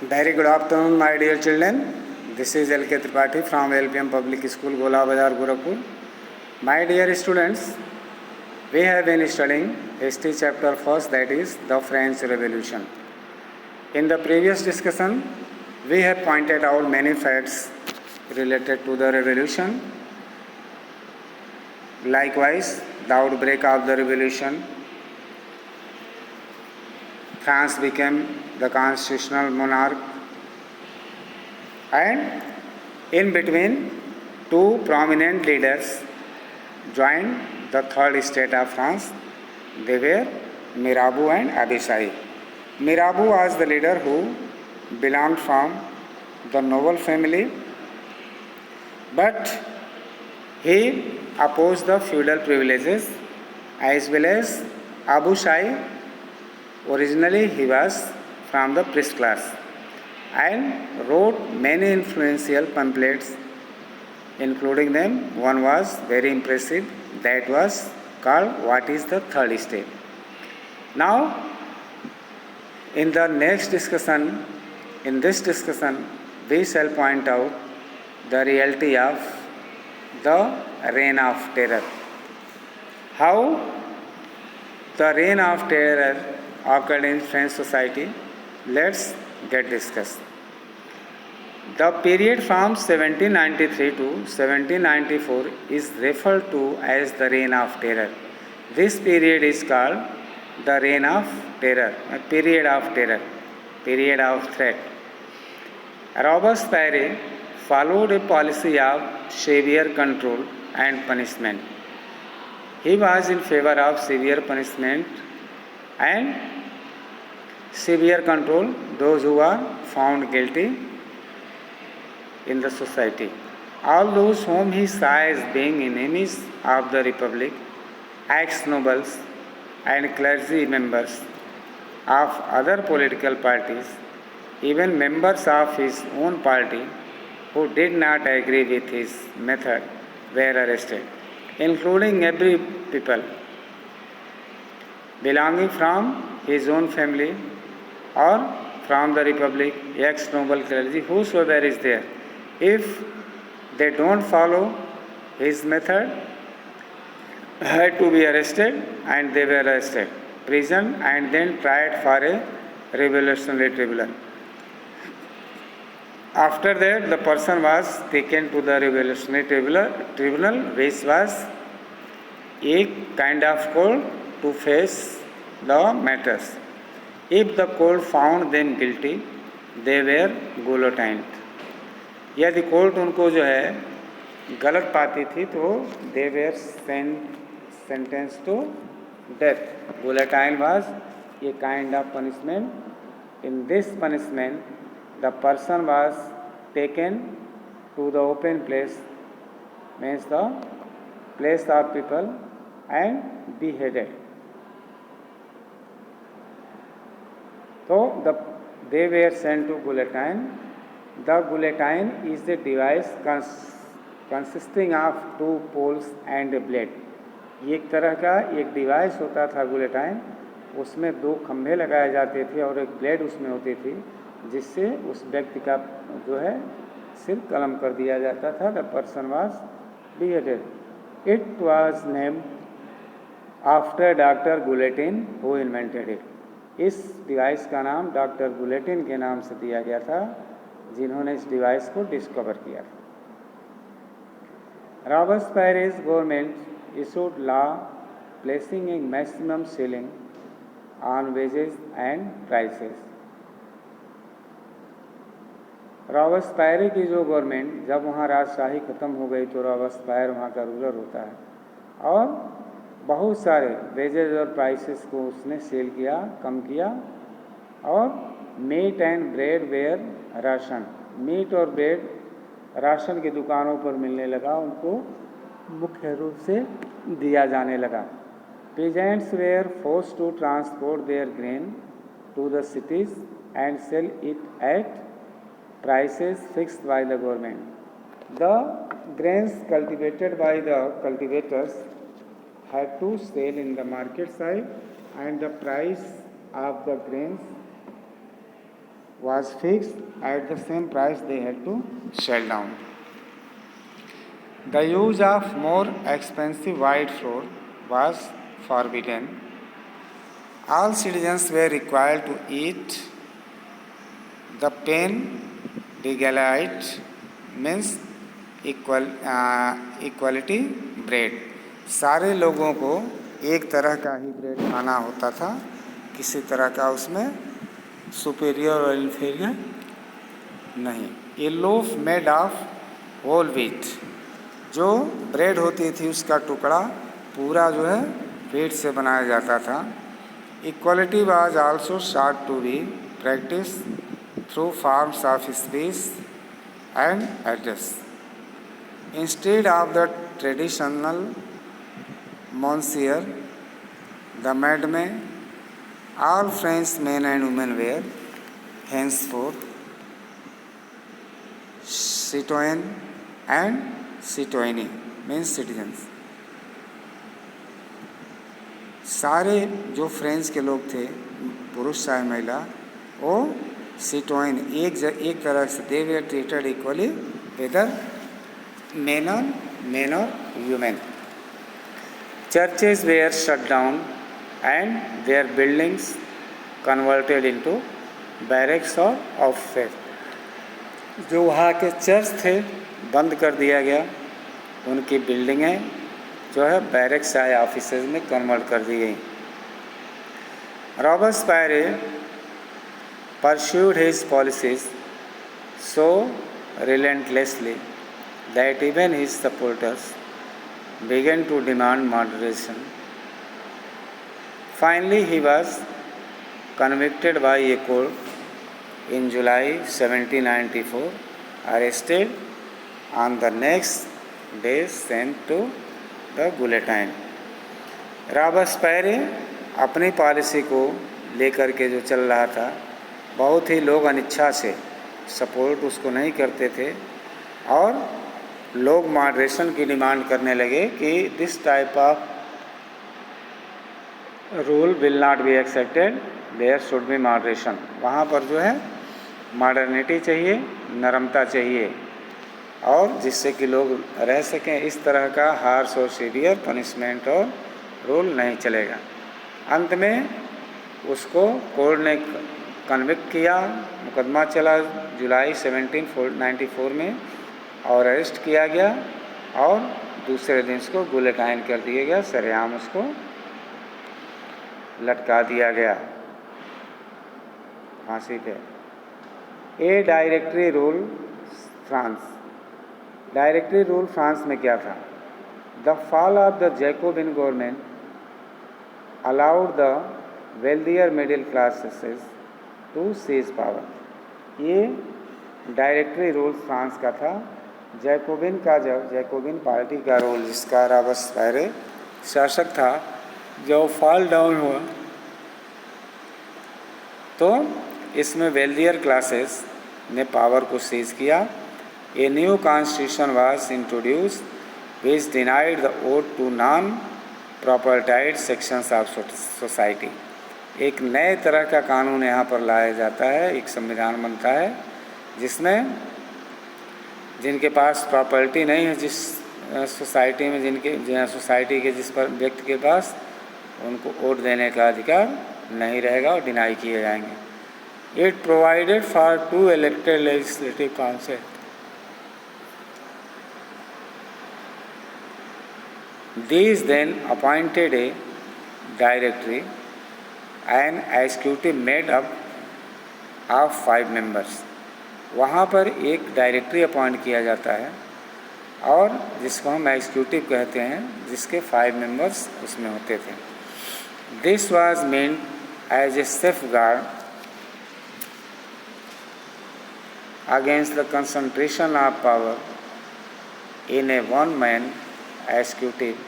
Very good afternoon, my dear children. This is L.K. Tripathi from LPM Public School, Gola Bazar, Gorakhpur. My dear students, we have been studying history chapter first, that is the French Revolution. In the previous discussion, we have pointed out many facts related to the revolution. Likewise, the outbreak of the revolution, France became the constitutional monarch, and in between, two prominent leaders joined the third state of France. They were Mirabeau and Abishai. Mirabeau was the leader who belonged from the noble family, but he opposed the feudal privileges, as well as Abishai. Originally, he was from the priest class and wrote many influential pamphlets, including them. One was very impressive, that was called What is the Third State? Now, in this discussion, we shall point out the reality of the reign of terror. How the reign of terror occurred in French society, let's get discussed. The period from 1793 to 1794 is referred to as the Reign of Terror. This period is called the Reign of Terror, a period of terror, period of threat. Robespierre followed a policy of severe control and punishment. He was in favor of severe punishment and severe control those who are found guilty in the society. All those whom he saw as being enemies of the republic, ex-nobles and clergy members of other political parties, even members of his own party who did not agree with his method, were arrested, including every people belonging from his own family or from the republic, ex-noble clergy, whosoever is there. If they don't follow his method, had to be arrested, and they were arrested, prisoned, and then tried for a revolutionary tribunal. After that, the person was taken to the revolutionary tribunal, which was a kind of court to face the matters. If the court found them guilty, they were guillotined. यदि court उनको जो है गलत पाती थी तो they were sentenced to death. Guillotine was a kind of punishment. In this punishment, the person was taken to the open place, means the place of people, and beheaded. So they were sent to guillotine. The guillotine is a device consisting of two poles and a blade. ये एक तरह का एक device होता था guillotine, उसमें दो खंभे लगाए जाते थे और एक ब्लेड उसमें होती थी, जिससे उस व्यक्ति का जो है सिर कलम कर दिया जाता था. The person was beheaded. It was named after doctor guillotine who invented it. इस डिवाइस का नाम डॉक्टर गुलेटिन के नाम से दिया गया था, जिन्होंने इस डिवाइस को डिस्कवर किया. Robespierre's government issued law placing a maximum ceiling on wages and prices. रॉबस्पायरे की जो गवर्नमेंट, जब वहाँ राजशाही ख़त्म हो गई तो रॉबस्पायर वहाँ का रूलर होता है और बहुत सारे वेजेज और प्राइसेस को उसने सेल किया, कम किया. और meat and bread were ration, meat और ब्रेड राशन की दुकानों पर मिलने लगा, उनको मुख्य रूप से दिया जाने लगा. Peasants were forced to transport their grain to the cities and sell it at prices fixed by the government. The grains cultivated by the cultivators had to sell in the market side, and the price of the grains was fixed at the same price they had to sell down. The use of more expensive white flour was forbidden. All citizens were required to eat the pain d'égalité means equality bread. सारे लोगों को एक तरह का ही bread खाना होता था, किसी तरह का उसमें सुपेरियर और इन्फीरियर नहीं. A loaf made of whole wheat, जो ब्रेड होती थी उसका टुकड़ा पूरा जो है व्हीट से बनाया जाता था. Equality was also sought to be practice through forms of speech and address. Instead of the traditional monsieur, the madame, all French men and women were henceforth citoyen and citoyenne means citizens. सारे जो French के लोग थे, पुरुष चाहे महिला, वो सिटोइन एक तरह से they were treated equally whether men or women. Churches were shut down and their buildings converted into barracks or offices. जो वहाँ के चर्च थे बंद कर दिया गया, उनकी बिल्डिंगें जो है बैरक्स या ऑफिसेज में कन्वर्ट कर दी गई. रॉबस्पायरे pursued his policies so relentlessly that even his supporters began to demand moderation. Finally, he was convicted by a court in July 1794, arrested on the next day, sent to the guillotine. रॉबस्पायरे अपनी policy को लेकर के जो चल रहा था, बहुत ही लोग अनिच्छा से सपोर्ट उसको नहीं करते थे और लोग मॉडरेशन की डिमांड करने लगे कि this type of rule will not be accepted, there should be moderation. वहाँ पर जो है मॉडर्निटी चाहिए, नरमता चाहिए और जिससे कि लोग रह सकें. इस तरह का हार्श और सीवियर पनिशमेंट और रूल नहीं चलेगा. अंत में उसको कोर्ट ने कन्विक्ट किया, मुकदमा चला जुलाई 1794 में और अरेस्ट किया गया और दूसरे दिन उसको गुलेटाइन कर दिया गया, सरेआम उसको लटका दिया गया फांसी पे. A directory rule France. Directory rule France में क्या था? The fall of the Jacobin government allowed the wealthier middle classes to seize power. ये डायरेक्टरी रूल फ्रांस का था. जैकोबिन का जब जैकोबिन पार्टी का रोल जिसका रॉबस्पायरे शासक था, जब फॉल डाउन हुआ तो इसमें वेल्दियर क्लासेस ने पावर को सीज किया. A new constitution was introduce which denied the vote to non propertied sections of society. एक नए तरह का कानून यहाँ पर लाया जाता है, एक संविधान बनता है जिसमें जिनके पास प्रॉपर्टी नहीं है, जिस सोसाइटी में जिनके सोसाइटी के जिस पर व्यक्ति के पास, उनको वोट देने का अधिकार नहीं रहेगा और डिनाई किए जाएंगे. It provided for 2 elected legislative council. These then appointed a directory and executive made up of 5 members. वहाँ पर एक डायरेक्टरी अपॉइंट किया जाता है और जिसको हम एग्जीक्यूटिव कहते हैं, जिसके 5 मेंबर्स उसमें होते थे. This was meant as a safeguard against the concentration of power in a one man executive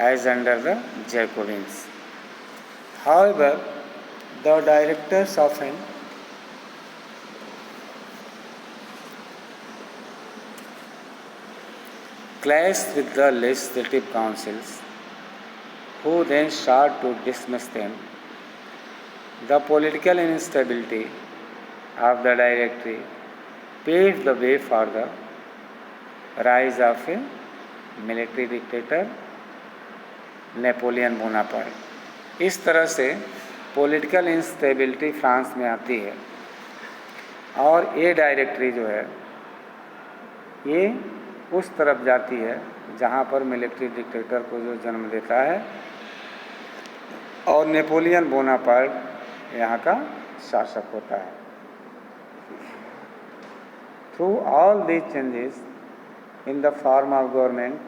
as under the Jacobins. However, the directors often clashed with the legislative councils, who then sought to dismiss them. The political instability of the Directory paved the way for the rise of a military dictator Napoleon Bonaparte. इस तरह से political instability France में आती है और ये directory जो है ये उस तरफ जाती है जहाँ पर मिलिट्री डिक्टेटर को जो जन्म देता है और नेपोलियन बोनापार्ट यहाँ का शासक होता है। Through all these changes in the form of government,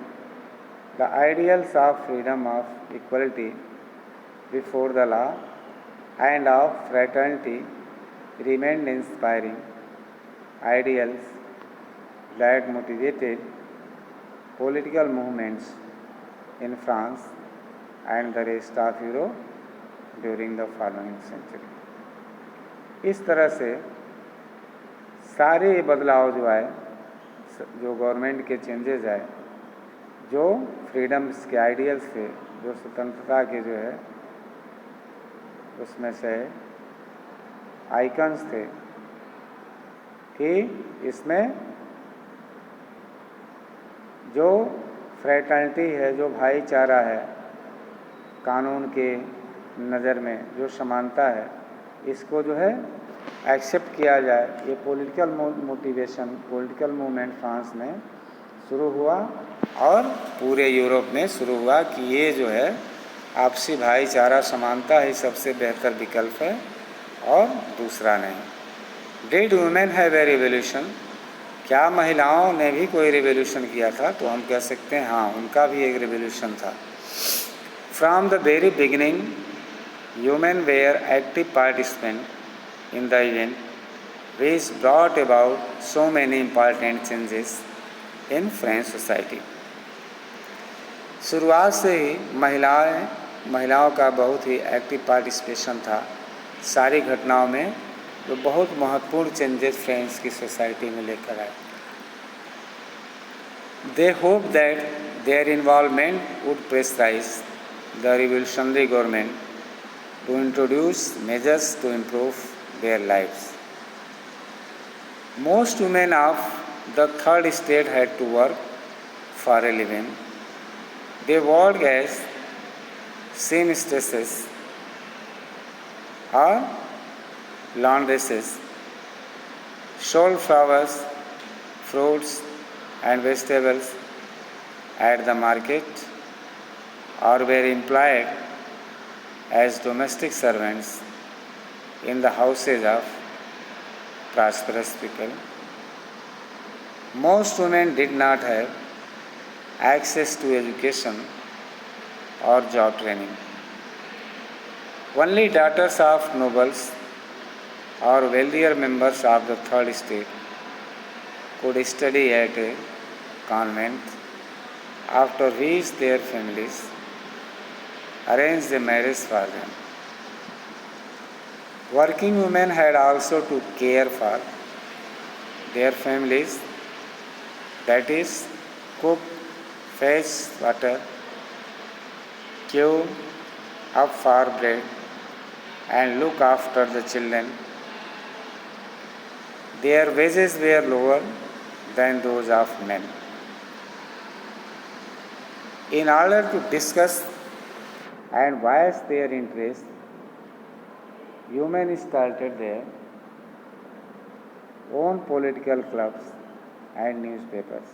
the ideals of freedom of equality before the law and of fraternity remained inspiring ideals that motivated political movements in France and the rest of Europe during the following century। इस तरह से सारे बदलाव जो आए, जो government के changes आए, जो फ्रीडम्स के आइडियल्स थे, जो स्वतंत्रता के जो है उसमें से आइकन्स थे कि इसमें जो फ्रेटर्निटी है, जो भाईचारा है, कानून के नज़र में जो समानता है, इसको जो है एक्सेप्ट किया जाए। ये political motivation, political movement France में शुरू हुआ और पूरे यूरोप में शुरू हुआ कि ये जो है आपसी भाईचारा समानता ही सबसे बेहतर विकल्प है और दूसरा नहीं। Did women have a revolution? क्या महिलाओं ने भी कोई रिवोल्यूशन किया था? तो हम कह सकते हैं हाँ, उनका भी एक रिवोल्यूशन था। From the very beginning women were active participant in the event which brought about so many important changes in French society. शुरुआत से ही महिलाओं का बहुत ही एक्टिव पार्टिसिपेशन था सारी घटनाओं में, जो बहुत महत्वपूर्ण चेंजेस फ्रेंच की सोसाइटी में लेकर आए। They hope that their involvement would pressurise the revolutionary government to introduce measures to improve their lives. Most women of the third state had to work for a living. They worked as seamstresses or laundresses, sold flowers, fruits and vegetables at the market, or were employed as domestic servants in the houses of prosperous people. Most women did not have access to education or job training. Only daughters of nobles or wealthier members of the third estate could study at a convent, after which their families arranged a marriage for them. Working women had also to care for their families, that is, cook, fetch water, queue up for bread, and look after the children. Their wages were lower than those of men. In order to discuss and voice their interest, women started their own political clubs and newspapers.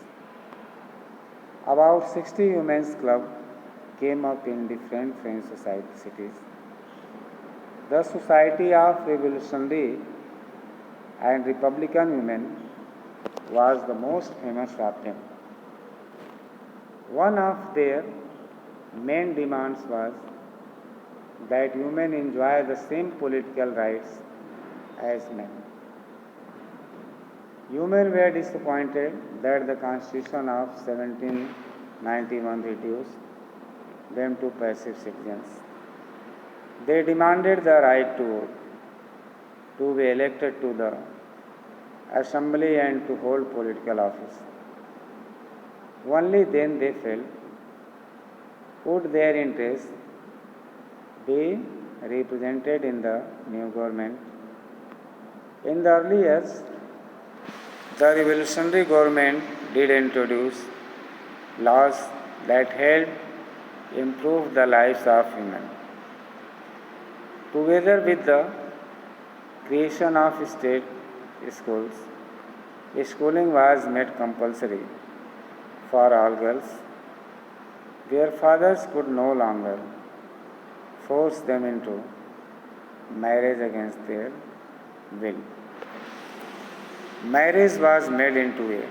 About 60 women's clubs came up in different French cities. The Society of Revolutionary and Republican Women was the most famous of them. One of their main demands was that women enjoy the same political rights as men. Women were disappointed that the Constitution of 1791 reduced them to passive citizens. They demanded the right to vote, to be elected to the assembly and to hold political office. Only then they felt would their interests be represented in the new government. In the early years, the revolutionary government did introduce laws that helped improve the lives of women. Together with the creation of state schools, schooling was made compulsory for all girls. Their fathers could no longer force them into marriage against their will. Marriage was made into a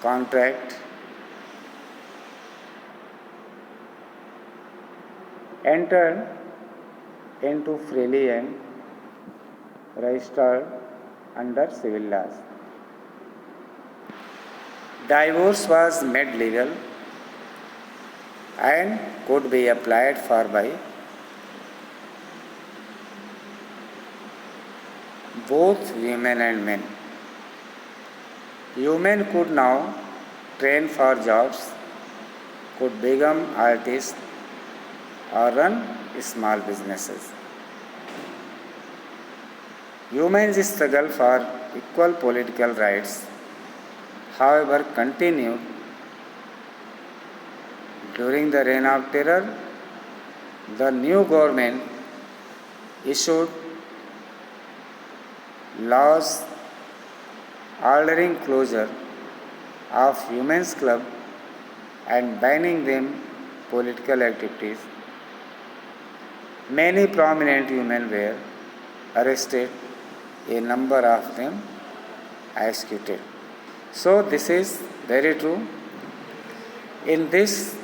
contract entered into freely and registered under civil laws. Divorce was made legal and could be applied for by both women and men. Women could now train for jobs, could become artists or run small businesses. Women's struggle for equal political rights, however, continued during the Reign of Terror. The new government issued laws ordering closure of women's clubs and banning them political activities. Many prominent women were arrested, a number of them executed. So this is very true. In this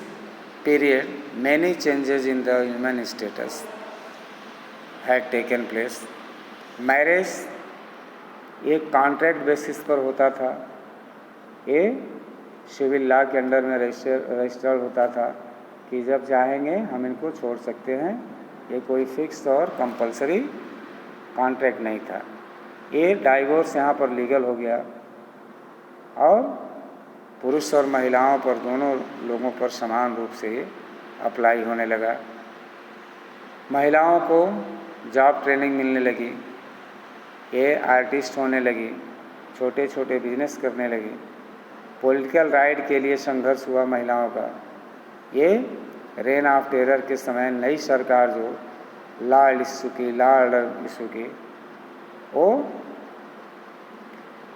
period, many changes in the human status had taken place. Marriage एक contract basis पर होता था, ये civil law के under में registered होता था कि जब चाहेंगे हम इनको छोड़ सकते हैं, ये कोई फिक्स और कंपलसरी कॉन्ट्रैक्ट नहीं था। ये डाइवोर्स यहाँ पर लीगल हो गया और पुरुष और महिलाओं पर दोनों लोगों पर समान रूप से अप्लाई होने लगा। महिलाओं को जॉब ट्रेनिंग मिलने लगी, ये आर्टिस्ट होने लगी, छोटे छोटे बिजनेस करने लगी। पॉलिटिकल राइट के लिए संघर्ष हुआ महिलाओं का। ये रेन ऑफ टेरर के समय नई सरकार जो लॉ ऑर्डर इशू की, वो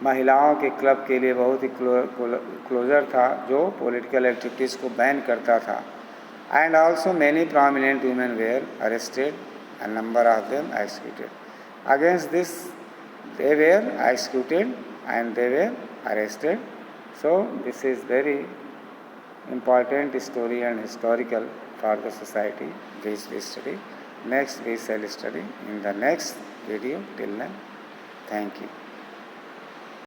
महिलाओं के क्लब के लिए बहुत ही क्लोजर था जो पॉलिटिकल एक्टिविटीज़ को बैन करता था। And also many prominent women were arrested and number of them executed. Against this, they were executed and they were arrested. So this is very important story and historical for the society which we study. Next we shall study in the next video. Till then, thank you.